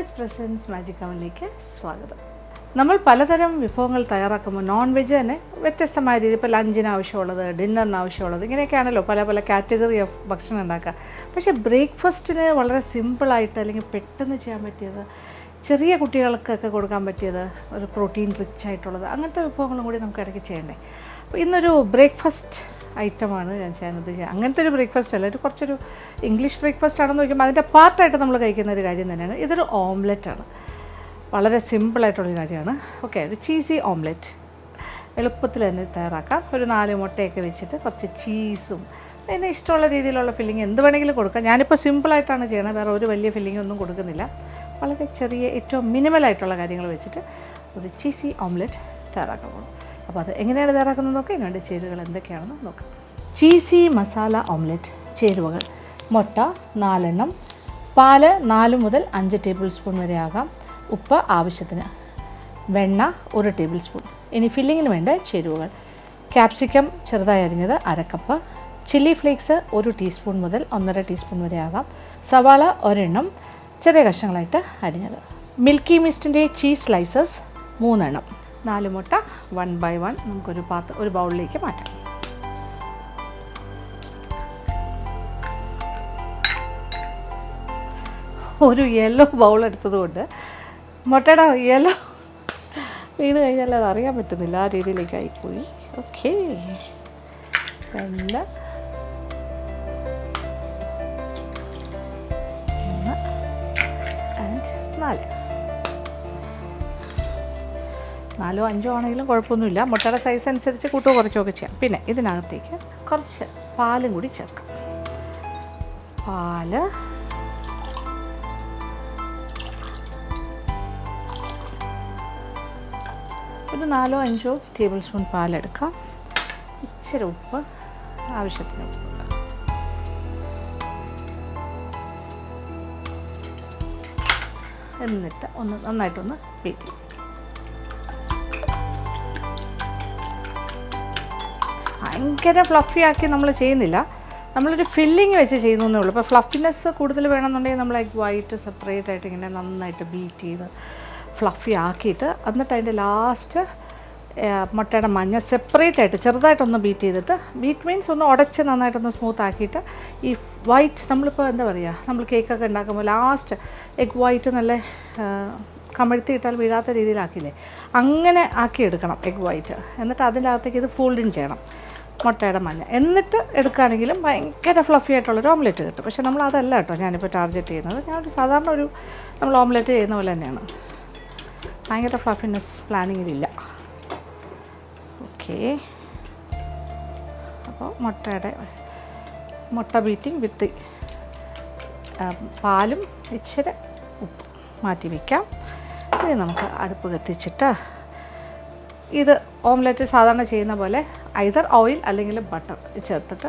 S presence magic അവനിലേക്ക് സ്വാഗതം. നമ്മൾ പലതരം വിഭവങ്ങൾ തയ്യാറാക്കുമ്പോൾ നോൺ വെജ് തന്നെ വ്യത്യസ്തമായ രീതി, ഇപ്പോൾ ലഞ്ചിന് ആവശ്യമുള്ളത്, ഡിന്നറിന് ആവശ്യമുള്ളത്, ഇങ്ങനെയൊക്കെയാണല്ലോ പല പല കാറ്റഗറി ഓഫ് ഭക്ഷണം ഉണ്ടാക്കുക. പക്ഷേ ബ്രേക്ക്ഫാസ്റ്റിന് വളരെ സിമ്പിളായിട്ട് അല്ലെങ്കിൽ പെട്ടെന്ന് ചെയ്യാൻ പറ്റിയത്, ചെറിയ കുട്ടികൾക്കൊക്കെ കൊടുക്കാൻ പറ്റിയത്, ഒരു പ്രോട്ടീൻ റിച്ച് ആയിട്ടുള്ളത്, അങ്ങനത്തെ വിഭവങ്ങളും കൂടി നമുക്ക് ഇടയ്ക്ക് ചെയ്യണ്ടേ. അപ്പോൾ ഇന്നൊരു ബ്രേക്ക്ഫാസ്റ്റ് ഐറ്റമാണ് ഞാൻ ചെയ്യുന്നത്. അങ്ങനത്തെ ഒരു ബ്രേക്ക്ഫാസ്റ്റ് അല്ല, ഒരു കുറച്ചൊരു ഇംഗ്ലീഷ് ബ്രേക്ക്ഫാസ്റ്റ് ആണെന്ന് നോക്കുമ്പോൾ അതിൻ്റെ പാർട്ടായിട്ട് നമ്മൾ കഴിക്കുന്ന ഒരു കാര്യം തന്നെയാണ്. ഇതൊരു ഓംലെറ്റാണ്. വളരെ സിമ്പിളായിട്ടുള്ളൊരു കാര്യമാണ്. ഓക്കെ, ഒരു ചീസി ഓംലെറ്റ് എളുപ്പത്തിൽ തന്നെ തയ്യാറാക്കാം. ഒരു 4 മുട്ടയൊക്കെ വെച്ചിട്ട് കുറച്ച് ചീസും അതിന് ഇഷ്ടമുള്ള രീതിയിലുള്ള ഫില്ലിങ് എന്ത് വേണമെങ്കിലും കൊടുക്കാം. ഞാനിപ്പോൾ സിമ്പിളായിട്ടാണ് ചെയ്യണത്, വേറെ ഒരു വലിയ ഫില്ലിംഗ് ഒന്നും കൊടുക്കുന്നില്ല. വളരെ ചെറിയ ഏറ്റവും മിനിമലായിട്ടുള്ള കാര്യങ്ങൾ വെച്ചിട്ട് ഒരു ചീസി ഓംലെറ്റ് തയ്യാറാക്കാൻ പോകും. അപ്പോൾ അത് എങ്ങനെയാണ് തയ്യാറാക്കുന്നത് നോക്കാം. ഇതിന് വേണ്ടി ചേരുവകൾ എന്തൊക്കെയാണെന്ന് നോക്കാം. ചീസി മസാല ഓംലെറ്റ് ചേരുവകൾ: മുട്ട 4 എണ്ണം, പാല് 4 മുതൽ 5 ടേബിൾ സ്പൂൺ വരെ ആകാം, ഉപ്പ് ആവശ്യത്തിന്, വെണ്ണ 1 ടേബിൾ സ്പൂൺ. ഇനി ഫില്ലിങ്ങിന് വേണ്ട ചേരുവകൾ: ക്യാപ്സിക്കം ചെറുതായി അരിഞ്ഞത് 1/2 കപ്പ്, ചില്ലി ഫ്ലേക്സ് 1 ടീസ്പൂൺ മുതൽ 1.5 ടീസ്പൂൺ വരെ ആകാം, സവാള 1 എണ്ണം ചെറിയ കഷ്ണങ്ങളായിട്ട് അരിഞ്ഞത്, മിൽക്കി മിസ്റ്റിൻ്റെ ചീസ് സ്ലൈസസ് 3 എണ്ണം, 4 മുട്ട 1 ബൈ 1 നമുക്കൊരു ഒരു ബൗളിലേക്ക് മാറ്റാം. ഒരു യെല്ലോ ബൗൾ എടുത്തതുകൊണ്ട് മുട്ടയുടെ യെല്ലോ വീണ് കഴിഞ്ഞാൽ അത് അറിയാൻ പറ്റുന്നില്ല, ആ രീതിയിലേക്ക് ആയിപ്പോയി. ഓക്കെ, 2 3 4 5 ആണെങ്കിലും കുഴപ്പമൊന്നുമില്ല. മുട്ടയുടെ സൈസ് അനുസരിച്ച് കൂട്ടോ കുറയ്ക്കുകയൊക്കെ ചെയ്യാം. പിന്നെ ഇതിനകത്തേക്ക് കുറച്ച് പാലും കൂടി ചേർക്കാം. പാല് ഒരു 4 5 ടേബിൾ സ്പൂൺ പാലെടുക്കാം. ഇച്ചിരി ഉപ്പ്, ആവശ്യത്തിന് ഉപ്പ്, എന്നിട്ട് നന്നായിട്ടൊന്ന് ബീറ്റ് ചെയ്യും. ഭയങ്കര ഫ്ലഫി ആക്കി നമ്മൾ ചെയ്യുന്നില്ല, നമ്മളൊരു ഫില്ലിങ് വെച്ച് ചെയ്യുന്നേ ഉള്ളൂ. ഇപ്പോൾ ഫ്ലഫിനെസ് കൂടുതൽ വേണമെന്നുണ്ടെങ്കിൽ നമ്മൾ എഗ് വൈറ്റ് സെപ്പറേറ്റ് ആയിട്ട് ഇങ്ങനെ നന്നായിട്ട് ബീറ്റ് ചെയ്ത് ഫ്ലഫി ആക്കിയിട്ട്, എന്നിട്ട് അതിൻ്റെ ലാസ്റ്റ് മുട്ടയുടെ മഞ്ഞ സെപ്പറേറ്റ് ആയിട്ട് ചെറുതായിട്ടൊന്ന് ബീറ്റ് ചെയ്തിട്ട്, ബീറ്റ് മീൻസ് ഒന്ന് ഉടച്ച് നന്നായിട്ടൊന്ന് സ്മൂത്ത് ആക്കിയിട്ട്, ഈ വൈറ്റ് നമ്മളിപ്പോൾ എന്താ പറയുക, നമ്മൾ കേക്കൊക്കെ ഉണ്ടാക്കുമ്പോൾ ലാസ്റ്റ് എഗ് വൈറ്റ് നല്ല കമഴ്ത്തിയിട്ടാൽ വീഴാത്ത രീതിയിലാക്കില്ലേ, അങ്ങനെ ആക്കിയെടുക്കണം എഗ് വൈറ്റ്. എന്നിട്ട് അതിൻ്റെ അകത്തേക്ക് ഇത് ഫോൾഡിങ് ചെയ്യണം, മുട്ടയുടെ മഞ്ഞ. എന്നിട്ട് എടുക്കുകയാണെങ്കിലും ഭയങ്കര ഫ്ലഫി ആയിട്ടുള്ളൊരു ഓംലെറ്റ് കിട്ടും. പക്ഷേ നമ്മൾ അതല്ല കേട്ടോ ഞാനിപ്പോൾ ടാർഗറ്റ് ചെയ്യുന്നത്. ഞാനൊരു സാധാരണ നമ്മൾ ഓംലെറ്റ് ചെയ്യുന്ന പോലെ തന്നെയാണ്. ഭയങ്കര ഫ്ലഫിനെസ് പ്ലാനിങ്ങിലില്ല. ഓക്കെ, അപ്പോൾ മുട്ട ബീറ്റിംഗ് വിത്ത് പാലും ഇച്ചിരി ഉപ്പ് മാറ്റി വയ്ക്കാം. ഇനി നമുക്ക് അടുപ്പ് കത്തിച്ചിട്ട് ഇത് ഓംലെറ്റ് സാധാരണ ചെയ്യുന്ന പോലെ ഐദർ ഓയിൽ അല്ലെങ്കിൽ ബട്ടർ ചേർത്തിട്ട്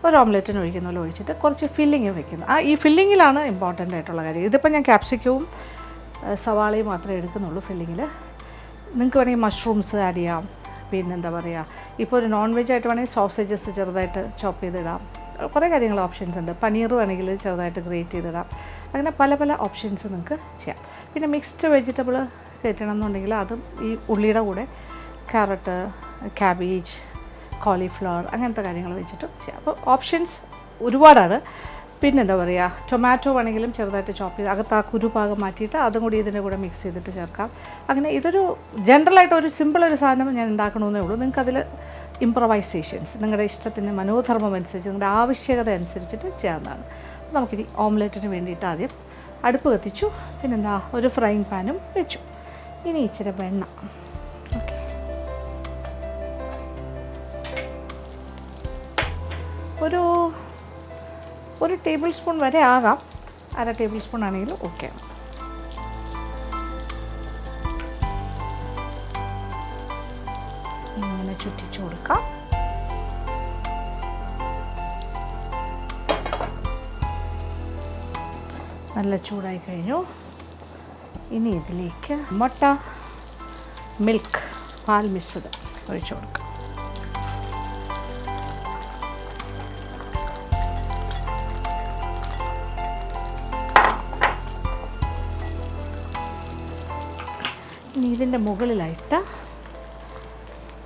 ഒരു ഓംലെറ്റിന് ഒഴിക്കുന്ന പോലെ ഒഴിച്ചിട്ട് കുറച്ച് ഫില്ലിങ് വെക്കുന്നു. ഈ ഫില്ലിങ്ങിലാണ് ഇമ്പോർട്ടൻ്റ് ആയിട്ടുള്ള കാര്യം. ഇതിപ്പോൾ ഞാൻ ക്യാപ്സിക്കവും സവാളയും മാത്രമേ എടുക്കുന്നുള്ളൂ ഫില്ലിങ്ങിൽ. നിങ്ങൾക്ക് വേണമെങ്കിൽ മഷ്റൂംസ് ആഡ് ചെയ്യാം. പിന്നെന്താ പറയുക, ഇപ്പോൾ ഒരു നോൺ വെജ് ആയിട്ട് വേണമെങ്കിൽ സോസേജസ് ചെറുതായിട്ട് ചോപ്പ് ചെയ്തിടാം. കുറേ കാര്യങ്ങൾ ഓപ്ഷൻസ് ഉണ്ട്. പനീർ വേണമെങ്കിൽ ചെറുതായിട്ട് ഗ്രേറ്റ് ചെയ്തിടാം. അങ്ങനെ പല പല ഓപ്ഷൻസ് നിങ്ങൾക്ക് ചെയ്യാം. പിന്നെ മിക്സ്ഡ് വെജിറ്റബിൾ കയറ്റണം എന്നുണ്ടെങ്കിൽ അതും ഈ ഉള്ളിയുടെ കൂടെ ക്യാരറ്റ്, ക്യാബേജ്, കോളിഫ്ലവർ അങ്ങനത്തെ കാര്യങ്ങൾ വെച്ചിട്ടും ചെയ്യാം. അപ്പോൾ ഓപ്ഷൻസ് ഒരുപാടാണ്. പിന്നെന്താ പറയുക, ടൊമാറ്റോ വേണമെങ്കിലും ചെറുതായിട്ട് ചോപ്പ് ചെയ്ത് അകത്ത് ആ കുരുപാകം മാറ്റിയിട്ട് അതും കൂടി ഇതിൻ്റെ കൂടെ മിക്സ് ചെയ്തിട്ട് ചേർക്കാം. അങ്ങനെ ഇതൊരു ജനറലായിട്ട് ഒരു സിമ്പിളൊരു സാധനം ഞാൻ ഉണ്ടാക്കണമെന്നേ ഉള്ളൂ. നിങ്ങൾക്കതിൽ ഇംപ്രവൈസേഷൻസ് നിങ്ങളുടെ ഇഷ്ടത്തിന് മനോധർമ്മം അനുസരിച്ച് നിങ്ങളുടെ ആവശ്യകത അനുസരിച്ചിട്ട് ചെയ്യാവുന്നതാണ്. നമുക്കിനി ഓംലെറ്റിന് വേണ്ടിയിട്ട് ആദ്യം അടുപ്പ് കത്തിച്ചു. പിന്നെന്താ, ഒരു ഫ്രൈങ് പാനും വെച്ചു. ഇനി ഇച്ചിരി വെണ്ണ, ഓക്കെ, ഒരു ടേബിൾ സ്പൂൺ വരെ ആകാം, 1/2 ടേബിൾ സ്പൂൺ ആണെങ്കിലും ഓക്കെ. ഇങ്ങനെ ചുറ്റിച്ചു കൊടുക്കാം. നല്ല ചൂടായി കഴിഞ്ഞു. ഇനി ഇതിലേക്ക് മുട്ട മിൽക്ക് പാൽ മിശ്രിതം ഒഴിച്ചു കൊടുക്കാം. ഇതിൻ്റെ മുകളിലായിട്ട്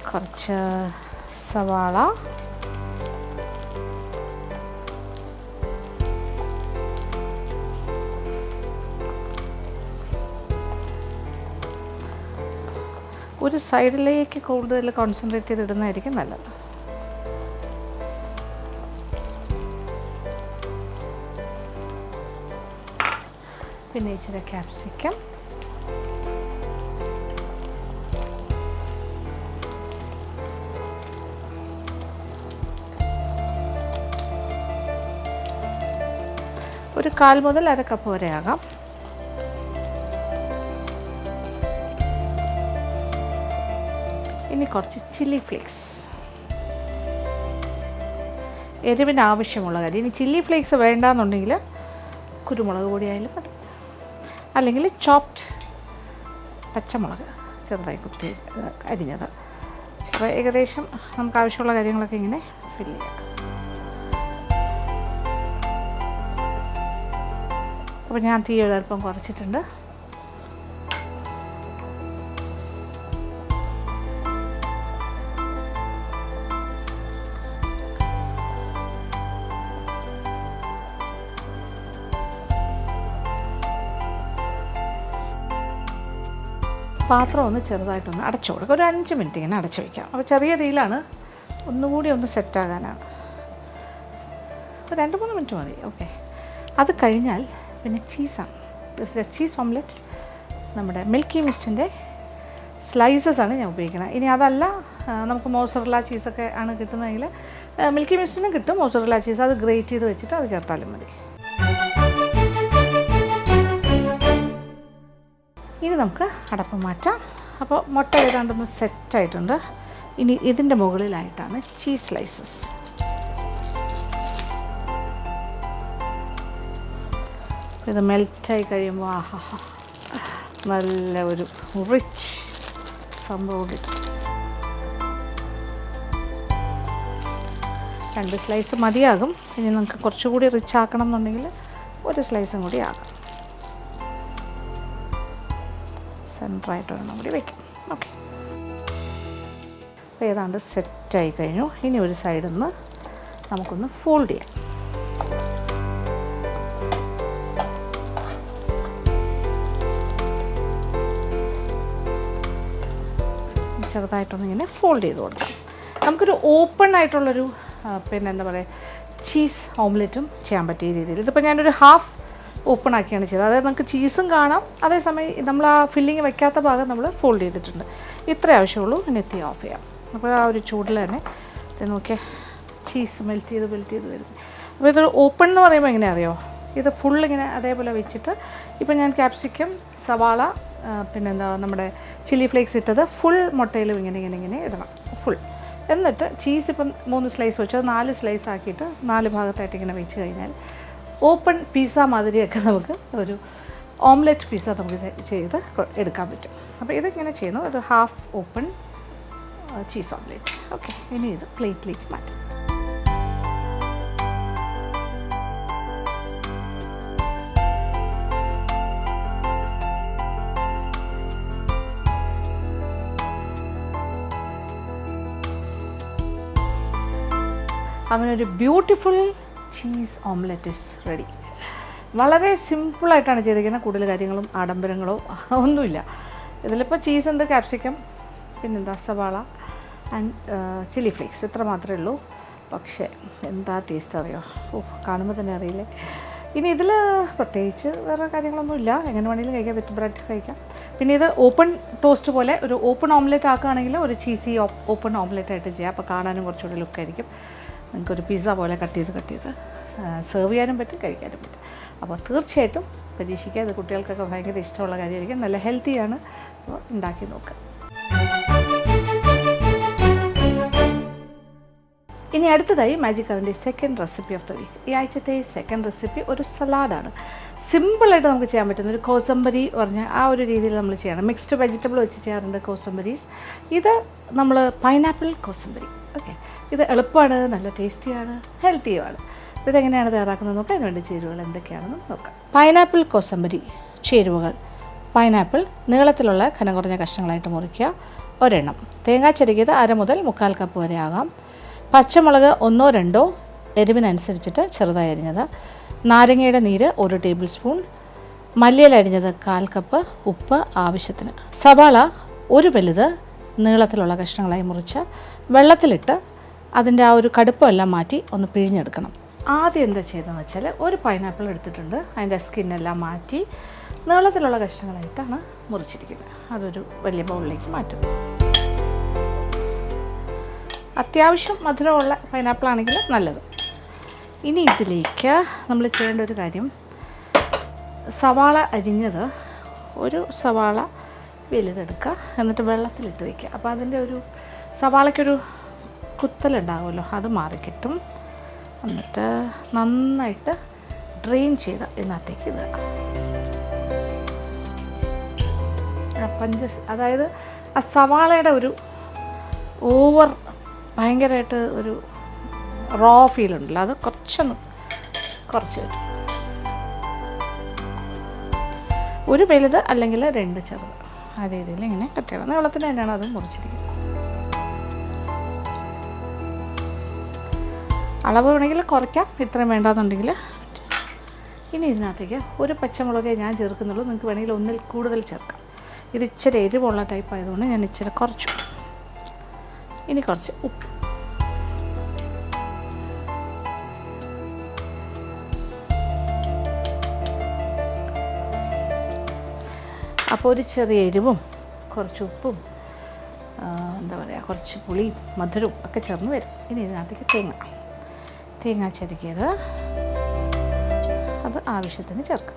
കുറച്ച് സവാള, ഒരു സൈഡിലേക്ക് കൂടുതൽ കോൺസെൻട്രേറ്റ് ചെയ്തിടുന്നതായിരിക്കും നല്ലത്. പിന്നെ ഇച്ചിരി ക്യാപ്സിക്കം, ഒരു 1/4 മുതൽ 1/2 കപ്പ് വരെ ആകാം. ഇനി കുറച്ച് ചില്ലി ഫ്ലേക്സ്, എരിവിന് ആവശ്യമുള്ള കാര്യം. ഇനി ചില്ലി ഫ്ലേക്സ് വേണ്ടാന്നുണ്ടെങ്കിൽ കുരുമുളക് പൊടി ആയാലും മതി, അല്ലെങ്കിൽ ചോപ്ഡ് പച്ചമുളക് ചെറുതായി കുത്തി അരിഞ്ഞത്. അപ്പോൾ ഏകദേശം നമുക്ക് ആവശ്യമുള്ള കാര്യങ്ങളൊക്കെ ഇങ്ങനെ ഫില്ല് ചെയ്യാം. അപ്പോൾ ഞാൻ തീ ഒരൽപ്പം കുറച്ചിട്ടുണ്ട്. പാത്രം ഒന്ന് ചെറുതായിട്ടൊന്ന് അടച്ചു കൊടുക്കുക. ഒരു 5 മിനിറ്റ് ഇങ്ങനെ അടച്ചു വയ്ക്കാം. അപ്പോൾ ചെറിയ തീയിലാണ്, ഒന്നുകൂടി ഒന്ന് സെറ്റാകാനാണ്. ഒരു 2-3 മിനിറ്റ് മതി. ഓക്കെ, അത് കഴിഞ്ഞാൽ പിന്നെ ചീസാണ്. ചീസ് ഓംലെറ്റ് നമ്മുടെ മിൽക്കി മിസ്റ്റിൻ്റെ സ്ലൈസസ് ആണ് ഞാൻ ഉപയോഗിക്കുന്നത്. ഇനി അതല്ല, നമുക്ക് മോസറല്ല ചീസൊക്കെ ആണ് കിട്ടുന്നതെങ്കിൽ മിൽക്കി മിസ്റ്റിനും കിട്ടും മോസറല്ല ചീസ്. അത് ഗ്രേറ്റ് ചെയ്ത് വെച്ചിട്ട് അത് ചേർത്താലും മതി. ഇനി നമുക്ക് അടപ്പ് മാറ്റാം. അപ്പോൾ മുട്ട ഏതാണ്ടൊന്ന് സെറ്റായിട്ടുണ്ട്. ഇനി ഇതിൻ്റെ മുകളിലായിട്ടാണ് ചീസ് സ്ലൈസസ്. ഇത് മെൽറ്റായി കഴിയുമ്പോൾ ആഹാ, നല്ല ഒരു റിച്ച് സംഭവം കിട്ടും. 2 സ്ലൈസ് മതിയാകും. ഇനി നമുക്ക് കുറച്ചുകൂടി റിച്ച് ആക്കണം എന്നുണ്ടെങ്കിൽ 1 സ്ലൈസും കൂടി ആകാം. സെൻറ്ററായിട്ട് ഒരെണ്ണം കൂടി വയ്ക്കും. ഓക്കെ, അപ്പോൾ ഏതാണ്ട് സെറ്റായി കഴിഞ്ഞു. ഇനി ഒരു സൈഡിൽ നിന്ന് നമുക്കൊന്ന് ഫോൾഡ് ചെയ്യാം. ചെറുതായിട്ടൊന്നിങ്ങനെ ഫോൾഡ് ചെയ്ത് കൊടുക്കാം. നമുക്കൊരു ഓപ്പൺ ആയിട്ടുള്ളൊരു പിന്നെ എന്താ പറയുക, ചീസ് ഓംലെറ്റും ചെയ്യാൻ പറ്റിയ രീതിയിൽ. ഇതിപ്പോൾ ഞാനൊരു ഹാഫ് ഓപ്പൺ ആക്കിയാണ് ചെയ്തത്. അതായത് നമുക്ക് ചീസും കാണാം, അതേസമയം നമ്മൾ ആ ഫില്ലിങ് വയ്ക്കാത്ത ഭാഗം നമ്മൾ ഫോൾഡ് ചെയ്തിട്ടുണ്ട്. ഇത്രേ ആവശ്യമുള്ളൂ. പിന്നെ എത്തി ഓഫ് ചെയ്യാം. അപ്പോൾ ആ ഒരു ചൂടിൽ തന്നെ ഇത് നോക്കിയാൽ ചീസ് മെൽറ്റ് ചെയ്ത് വരുന്നത്. അപ്പോൾ ഇതൊരു ഓപ്പൺ എന്ന് പറയുമ്പോൾ എങ്ങനെ അറിയോ, ഇത് ഫുള്ളിങ്ങനെ അതേപോലെ വെച്ചിട്ട് ഇപ്പം ഞാൻ ക്യാപ്സിക്കം, സവാള, പിന്നെന്താ നമ്മുടെ ചില്ലി ഫ്ലേക്സ് ഇട്ടത് ഫുൾ മുട്ടയിലും ഇങ്ങനെ ഇടണം ഫുൾ. എന്നിട്ട് ചീസ് ഇപ്പം 3 സ്ലൈസ് വെച്ചത് 4 സ്ലൈസ് ആക്കിയിട്ട് 4 ഭാഗത്തായിട്ട് ഇങ്ങനെ വെച്ച് കഴിഞ്ഞാൽ ഓപ്പൺ പിസ്സ മാതിരിയൊക്കെ നമുക്ക് ഒരു ഓംലെറ്റ് പിസ്സ നമുക്ക് ചെയ്ത് എടുക്കാൻ പറ്റും. അപ്പോൾ ഇതിങ്ങനെ ചെയ്യുന്നു, ഒരു half open cheese omelette. Okay, ഇനി ഇത് പ്ലേറ്റിലേക്ക് മാറ്റാം. അങ്ങനെ ഒരു beautiful cheese omelette is ready. വളരെ സിമ്പിളായിട്ടാണ് ചെയ്തിരിക്കുന്നത്. കൂടുതൽ കാര്യങ്ങളും ആഡംബരങ്ങളോ ഒന്നുമില്ല. ഇതിലിപ്പോൾ ചീസ് ഉണ്ട്, ക്യാപ്സിക്കം, പിന്നെന്താ സവാള ആൻഡ് ചില്ലി ഫ്ലേക്സ്, ഇത്ര മാത്രമേ ഉള്ളൂ. പക്ഷേ എന്താ ടേസ്റ്റ് അറിയോ, കാണുമ്പോൾ തന്നെ അറിയില്ലേ. ഇനി ഇതിൽ പ്രത്യേകിച്ച് വേറെ കാര്യങ്ങളൊന്നുമില്ല. എങ്ങനെ വേണമെങ്കിലും കഴിക്കാൻ പറ്റും, ബ്രെഡ് കഴിക്കാം. പിന്നെ ഇത് ഓപ്പൺ ടോസ്റ്റ് പോലെ ഒരു ഓപ്പൺ ഓംലെറ്റ് ആക്കുകയാണെങ്കിൽ ഒരു ചീസി ഓപ്പൺ ഓംലെറ്റ് ആയിട്ട് ചെയ്യാം. അപ്പോൾ കാണാനും കുറച്ചുകൂടി ലുക്കായിരിക്കും. നിങ്ങൾക്കൊരു പിസ്സ പോലെ കട്ട് ചെയ്ത് സെർവ് ചെയ്യാനും പറ്റും, കഴിക്കാനും പറ്റും. അപ്പോൾ തീർച്ചയായിട്ടും പരീക്ഷിക്കുക. ഇത് കുട്ടികൾക്കൊക്കെ ഭയങ്കര ഇഷ്ടമുള്ള കാര്യമായിരിക്കും. നല്ല ഹെൽത്തിയാണ്. അപ്പോൾ ഉണ്ടാക്കി നോക്കുക. ഇനി അടുത്തതായി മാജിക് അവൻ്റെ second recipe of the week. ഈ ആഴ്ചത്തെ സെക്കൻഡ് റെസിപ്പി ഒരു സലാഡാണ്. സിമ്പിളായിട്ട് നമുക്ക് ചെയ്യാൻ പറ്റുന്ന ഒരു കോസംബരി പറഞ്ഞ ആ ഒരു രീതിയിൽ നമ്മൾ ചെയ്യണം. മിക്സ്ഡ് വെജിറ്റബിൾ വെച്ച് ചെയ്യാറുണ്ട് കോസംബരീസ്. ഇത് നമ്മൾ പൈനാപ്പിൾ കോസംബരി. ഓക്കെ, ഇത് എളുപ്പമാണ്, നല്ല ടേസ്റ്റിയാണ്, ഹെൽത്തിയുമാണ്. അപ്പോൾ ഇതെങ്ങനെയാണ് തയ്യാറാക്കുന്നത് നോക്കാം. അതിനുവേണ്ടി ചേരുവകൾ എന്തൊക്കെയാണെന്ന് നോക്കാം. പൈനാപ്പിൾ കോസംബരി ചേരുവകൾ: പൈനാപ്പിൾ നീളത്തിലുള്ള കനം കുറഞ്ഞ കഷ്ണങ്ങളായിട്ട് മുറിക്കുക ഒരെണ്ണം. തേങ്ങ ചിരകിയത് 1/2 മുതൽ 1/4 കപ്പ് വരെ ആകാം. പച്ചമുളക് 1-2 എരിവിനനുസരിച്ചിട്ട് ചെറുതായി അരിഞ്ഞത്. നാരങ്ങയുടെ നീര് 1 ടേബിൾ സ്പൂൺ. മല്ലിയില അരിഞ്ഞത് 1/4 കപ്പ്. ഉപ്പ് ആവശ്യത്തിന്. സവാള 1 വലുത് നീളത്തിലുള്ള കഷ്ണങ്ങളായി മുറിച്ച് വെള്ളത്തിലിട്ട് അതിൻ്റെ ആ ഒരു കടുപ്പമെല്ലാം മാറ്റി ഒന്ന് പിഴിഞ്ഞെടുക്കണം. ആദ്യം എന്താ ചെയ്തതെന്ന് വെച്ചാൽ ഒരു പൈനാപ്പിൾ എടുത്തിട്ടുണ്ട്. അതിൻ്റെ സ്കിന്നെല്ലാം മാറ്റി നീളത്തിലുള്ള കഷ്ണങ്ങളായിട്ടാണ് മുറിച്ചിരിക്കുന്നത്. അതൊരു വലിയ ബൗളിലേക്ക് മാറ്റുന്നു. അത്യാവശ്യം മധുരമുള്ള പൈനാപ്പിൾ ആണെങ്കിൽ നല്ലത്. ഇനി ഇതിലേക്ക് നമ്മൾ ചെയ്യേണ്ട ഒരു കാര്യം, സവാള അരിഞ്ഞത് ഒരു സവാള വലുതെടുക്കുക, എന്നിട്ട് വെള്ളത്തിലിട്ട് വയ്ക്കുക. അപ്പോൾ അതിൻ്റെ ഒരു സവാളയ്ക്കൊരു കുത്തലുണ്ടാകുമല്ലോ, അത് മാറിക്കിട്ടും. എന്നിട്ട് നന്നായിട്ട് ഡ്രെയിൻ ചെയ്ത് ഇതിനകത്തേക്ക് ഇടുക. അതായത് ആ സവാളയുടെ ഒരു ഓവർ ഭയങ്കരമായിട്ട് ഒരു റോ ഫീലുണ്ടല്ലോ, അത് കുറച്ച് വരും. ഒരു വലുത് അല്ലെങ്കിൽ 2 ചെറുത്, ആ രീതിയിൽ ഇങ്ങനെ കട്ട് ചെയ്യണം. നീളത്തിന് തന്നെയാണ് അത് മുറിച്ചിരിക്കുന്നത്. അളവ് വേണമെങ്കിൽ കുറയ്ക്കാം, ഇത്രയും വേണ്ടാന്നുണ്ടെങ്കിൽ. ഇനി ഇതിനകത്തേക്ക് ഒരു പച്ചമുളകേ ഞാൻ ചേർക്കുന്നുള്ളൂ. നിങ്ങൾക്ക് വേണമെങ്കിൽ 1-ൽ കൂടുതൽ ചേർക്കാം. ഇത് ഇച്ചിരി എരിവുള്ള ടൈപ്പ് ആയതുകൊണ്ട് ഞാൻ ഇച്ചിരി കുറച്ചു. ഇനി കുറച്ച് ഉപ്പ്. അപ്പോൾ ഒരു ചെറിയ എരിവും കുറച്ച് ഉപ്പും എന്താ പറയുക, കുറച്ച് പുളിയും മധുരവും ഒക്കെ ചേർന്ന് വരും. ഇനി ഇതിനകത്തേക്ക് തേങ്ങ ചിരകിയത് അത് ആവശ്യത്തിന് ചേർക്കാം.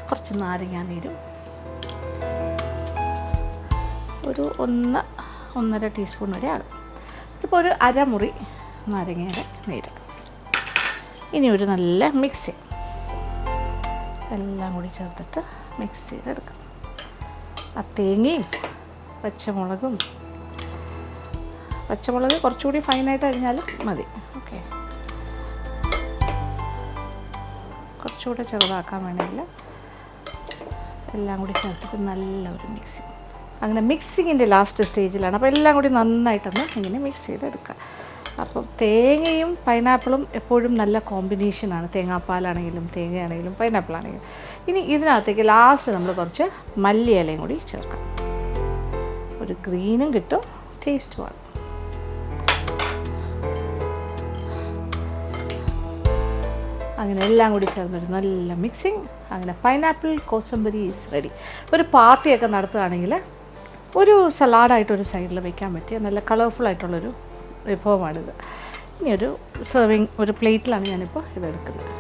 കുറച്ച് നാരങ്ങാ നീരും ഒരു 1-1.5 ടീസ്പൂൺ വരെ ആകും. ഇപ്പോൾ ഒരു അരമുറി നാരങ്ങയുടെ നീര്. ഇനി ഒരു നല്ല മിക്സ് എല്ലാം കൂടി ചേർത്തിട്ട് മിക്സ് ചെയ്തെടുക്കാം. ആ തേങ്ങയും പച്ചമുളക് കുറച്ചുകൂടി ഫൈനായിട്ട് അരിഞ്ഞാലും മതി. ഓക്കെ, കുറച്ചുകൂടെ ചെറുതാക്കാൻ വേണമെങ്കിൽ എല്ലാം കൂടി ചേർത്തിട്ട് നല്ലൊരു മിക്സിങ്. അങ്ങനെ മിക്സിങ്ങിൻ്റെ ലാസ്റ്റ് സ്റ്റേജിലാണ്. അപ്പോൾ എല്ലാം കൂടി നന്നായിട്ടൊന്ന് ഇങ്ങനെ മിക്സ് ചെയ്തെടുക്കുക. അപ്പം തേങ്ങയും പൈനാപ്പിളും എപ്പോഴും നല്ല കോമ്പിനേഷനാണ്. തേങ്ങാപ്പാലാണെങ്കിലും തേങ്ങയാണെങ്കിലും പൈനാപ്പിളാണെങ്കിലും. ഇനി ഇതിനകത്തേക്ക് ലാസ്റ്റ് നമ്മൾ കുറച്ച് മല്ലിയിലയും കൂടി ചേർക്കാം. ഒരു ഗ്രീനും കിട്ടും, ടേസ്റ്റുമാണ്. അങ്ങനെ എല്ലാം കൂടി ചേർന്നൊരു നല്ല മിക്സിങ്. അങ്ങനെ പൈനാപ്പിൾ കോസംബരി ഈസ് റെഡി. ഒരു പാർട്ടിയൊക്കെ നടത്തുകയാണെങ്കിൽ ഒരു സലാഡായിട്ടൊരു സൈഡിൽ വയ്ക്കാൻ പറ്റിയ നല്ല കളർഫുള്ളായിട്ടുള്ളൊരു വിഭവമാണിത്. ഇനി ഒരു പ്ലേറ്റിലാണ് ഞാനിപ്പോൾ ഇതെടുക്കുന്നത്.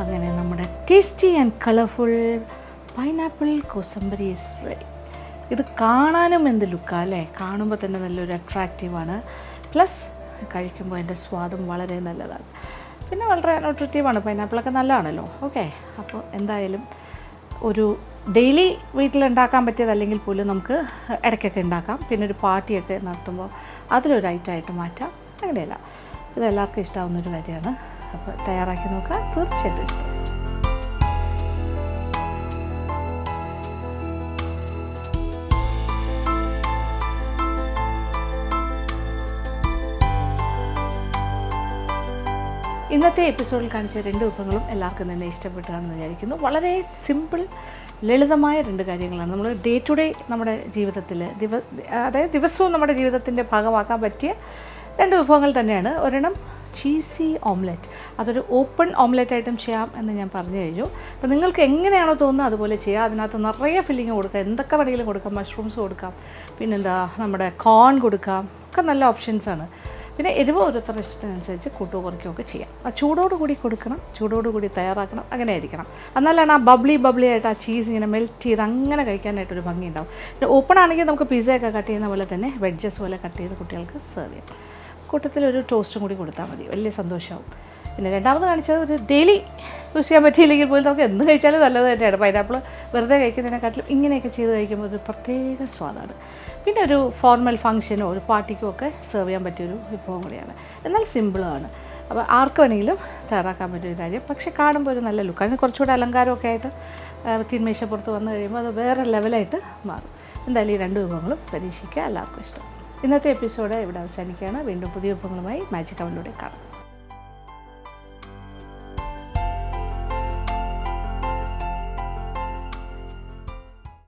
അങ്ങനെ നമ്മുടെ tasty and colourful pineapple kosambari is ready. ഇത് കാണാനും എന്ത് ലുക്കാണ് അല്ലേ? കാണുമ്പോൾ തന്നെ നല്ലൊരു അട്രാക്റ്റീവാണ്. പ്ലസ് കഴിക്കുമ്പോൾ അതിൻ്റെ സ്വാദും വളരെ നല്ലതാണ്. പിന്നെ വളരെ ന്യൂട്രിറ്റീവാണ്. പൈനാപ്പിളൊക്കെ നല്ലതാണല്ലോ. ഓക്കെ, അപ്പോൾ എന്തായാലും ഒരു ഡെയിലി വീട്ടിലുണ്ടാക്കാൻ പറ്റിയതല്ലെങ്കിൽ പോലും നമുക്ക് ഇടയ്ക്കൊക്കെ ഉണ്ടാക്കാം. പിന്നെ ഒരു പാർട്ടിയൊക്കെ നടത്തുമ്പോൾ അതിലൊരു ഐറ്റമായിട്ട് മാറ്റാം. അങ്ങനെയല്ല, ഇതെല്ലാവർക്കും ഇഷ്ടമാവുന്നൊരു കാര്യമാണ്. അപ്പോൾ തയ്യാറാക്കി നോക്കുക, തീർച്ചയായിട്ടും ഇഷ്ടം. ഇന്നത്തെ എപ്പിസോഡിൽ കാണിച്ച 2 വിഭവങ്ങളും എല്ലാവർക്കും തന്നെ ഇഷ്ടപ്പെട്ടാണെന്ന് വിചാരിക്കുന്നു. വളരെ സിമ്പിൾ ലളിതമായ 2 കാര്യങ്ങളാണ്. നമ്മൾ ഡേ ടു ഡേ നമ്മുടെ ജീവിതത്തിൽ അതായത് ദിവസവും നമ്മുടെ ജീവിതത്തിൻ്റെ ഭാഗമാക്കാൻ പറ്റിയ 2 വിഭവങ്ങൾ തന്നെയാണ്. ഒരെണ്ണം ചീസി ഓംലെറ്റ്, അതൊരു ഓപ്പൺ ഓംലെറ്റ് ആയിട്ടും ചെയ്യാം എന്ന് ഞാൻ പറഞ്ഞു കഴിഞ്ഞു. അപ്പോൾ നിങ്ങൾക്ക് എങ്ങനെയാണോ തോന്നുന്നത് അതുപോലെ ചെയ്യാം. അതിനകത്ത് നിറയെ ഫില്ലിങ് കൊടുക്കാം, എന്തൊക്കെ വേണമെങ്കിലും കൊടുക്കാം. മഷ്റൂംസ് കൊടുക്കാം, പിന്നെന്താ നമ്മുടെ കോൺ കൊടുക്കാം, ഒക്കെ നല്ല ഓപ്ഷൻസാണ്. പിന്നെ എരിവ് ഓരോരുത്തരുടെ ഇഷ്ടത്തിനനുസരിച്ച് കൂട്ടോ കുറയ്ക്കുകയൊക്കെ ചെയ്യാം. ആ ചൂടോടുകൂടി കൊടുക്കണം, ചൂടോടുകൂടി തയ്യാറാക്കണം, അങ്ങനെ ആയിരിക്കണം. എന്നാലാണ് ആ ബബ്ലി ആയിട്ട് ആ ചീസ് ഇങ്ങനെ മെൽറ്റ് ചെയ്ത് അങ്ങനെ കഴിക്കാനായിട്ടൊരു ഭംഗി ഉണ്ടാവും. പിന്നെ ഓപ്പൺ ആണെങ്കിൽ നമുക്ക് പിസ്സയൊക്കെ കട്ട് ചെയ്യുന്ന പോലെ തന്നെ വെഡ്ജസ് പോലെ കട്ട് ചെയ്ത് കുട്ടികൾക്ക് സെർവ് ചെയ്യാം. കൂട്ടത്തിലൊരു ടോസ്റ്റും കൂടി കൊടുത്താൽ മതി, വലിയ സന്തോഷമാവും. പിന്നെ രണ്ടാമത് കാണിച്ചത് ഒരു ഡെയിലി യൂസ് ചെയ്യാൻ പറ്റിയില്ലെങ്കിൽ പോലും നമുക്ക് എന്ത് കഴിച്ചാലും നല്ലത് തന്നെയാണ്. പൈനാപ്പിൾ വെറുതെ കഴിക്കുന്നതിനെക്കാട്ടിലും ഇങ്ങനെയൊക്കെ ചെയ്ത് കഴിക്കുമ്പോൾ ഒരു പ്രത്യേക സ്വാദാണ്. പിന്നെ ഒരു ഫോർമൽ ഫംഗ്ഷനോ ഒരു പാർട്ടിക്കോ ഒക്കെ സെർവ് ചെയ്യാൻ പറ്റിയൊരു വിഭവം കൂടിയാണ്. എന്നാൽ സിമ്പിളുമാണ്. അപ്പോൾ ആർക്ക് വേണമെങ്കിലും തയ്യാറാക്കാൻ പറ്റിയൊരു കാര്യം. പക്ഷേ കാണുമ്പോൾ ഒരു നല്ല ലുക്ക്, അതിന് കുറച്ചുകൂടെ അലങ്കാരമൊക്കെ ആയിട്ട് തീന്മേശപ്പുറത്ത് വന്നു കഴിയുമ്പോൾ അത് വേറെ ലെവലായിട്ട് മാറും. എന്തായാലും ഈ 2 വിഭവങ്ങളും പരീക്ഷിക്കുക, എല്ലാവർക്കും ഇഷ്ടം. ഇന്നത്തെ എപ്പിസോഡ് ഇവിടെ അവസാനിക്കുകയാണ്. വീണ്ടും പുതിയ വിഭവങ്ങളുമായി മാജിക് അവനിലൂടെ കാണാം.